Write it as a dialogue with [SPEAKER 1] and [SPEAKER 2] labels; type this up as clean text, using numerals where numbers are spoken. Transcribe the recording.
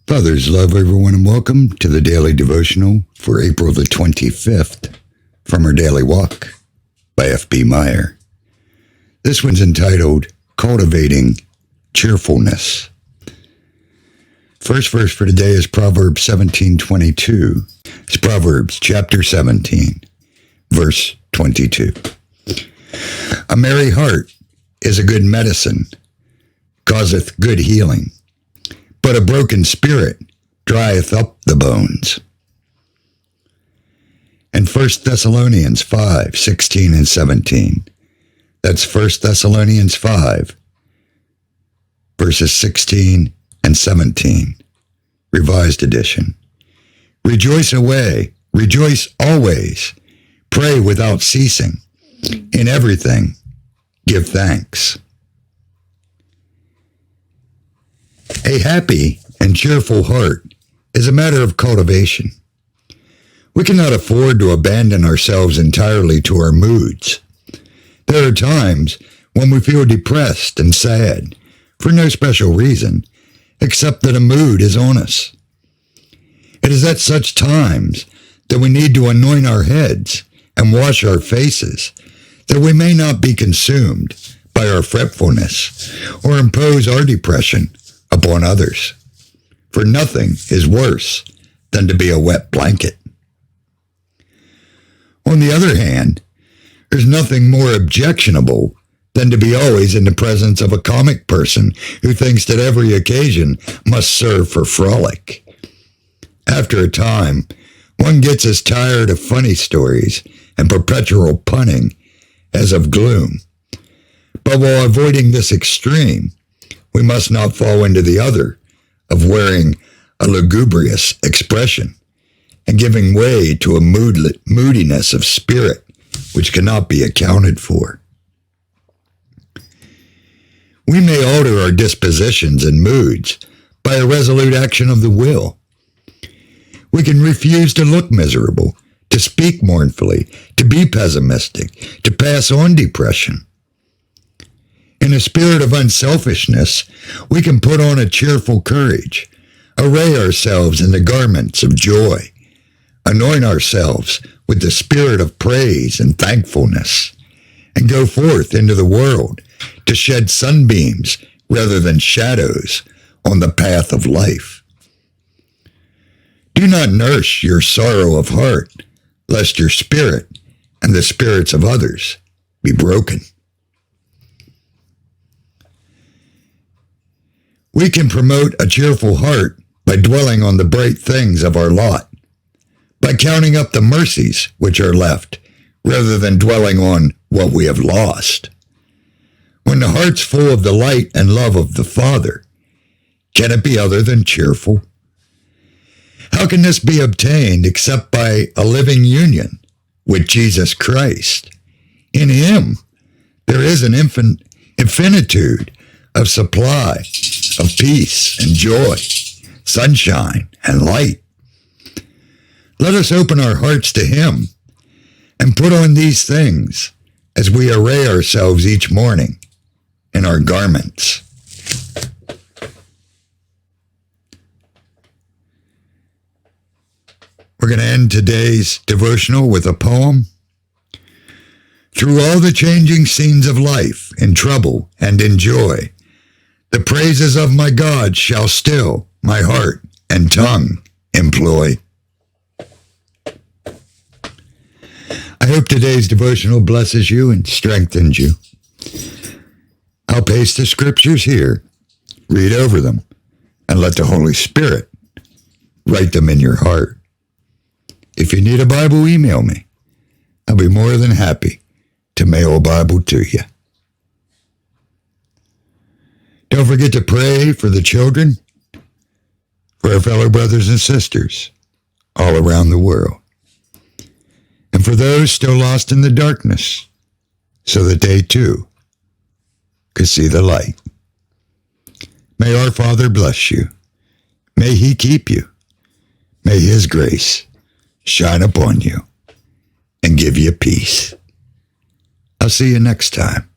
[SPEAKER 1] Fathers, love everyone and welcome to the Daily Devotional for April the 25th from our Daily Walk by F.B. Meyer. This one's entitled, Cultivating Cheerfulness. First verse for today is Proverbs 17:22. It's Proverbs chapter 17, verse 22. A merry heart is a good medicine, causeth good healing. But a broken spirit drieth up the bones. And 1 Thessalonians 5:16 and 17. That's 1 Thessalonians 5, verses 16 and 17. Revised edition. Rejoice always, pray without ceasing. In everything, give thanks. A happy and cheerful heart is a matter of cultivation. We cannot afford to abandon ourselves entirely to our moods. There are times when we feel depressed and sad for no special reason, except that a mood is on us. It is at such times that we need to anoint our heads and wash our faces, that we may not be consumed by our fretfulness or impose our depression upon others. For nothing is worse than to be a wet blanket. On the other hand, there's nothing more objectionable than to be always in the presence of a comic person who thinks that every occasion must serve for frolic. After a time, one gets as tired of funny stories and perpetual punning as of gloom. But while avoiding this extreme, we must not fall into the other of wearing a lugubrious expression and giving way to a moodiness of spirit which cannot be accounted for. We may alter our dispositions and moods by a resolute action of the will. We can refuse to look miserable, to speak mournfully, to be pessimistic, to pass on depression. In a spirit of unselfishness, we can put on a cheerful courage, array ourselves in the garments of joy, anoint ourselves with the spirit of praise and thankfulness, and go forth into the world to shed sunbeams rather than shadows on the path of life. Do not nurse your sorrow of heart, lest your spirit and the spirits of others be broken. We can promote a cheerful heart by dwelling on the bright things of our lot, by counting up the mercies which are left, rather than dwelling on what we have lost. When the heart's full of the light and love of the Father, can it be other than cheerful? How can this be obtained except by a living union with Jesus Christ? In Him, there is an infinitude of supply of peace and joy, sunshine and light. Let us open our hearts to Him and put on these things as we array ourselves each morning in our garments. We're going to end today's devotional with a poem. Through all the changing scenes of life, in trouble and in joy, the praises of my God shall still my heart and tongue employ. I hope today's devotional blesses you and strengthens you. I'll paste the scriptures here, read over them, and let the Holy Spirit write them in your heart. If you need a Bible, email me. I'll be more than happy to mail a Bible to you. Don't forget to pray for the children, for our fellow brothers and sisters all around the world, and for those still lost in the darkness, so that they too could see the light. May our Father bless you. May He keep you. May His grace shine upon you and give you peace. I'll see you next time.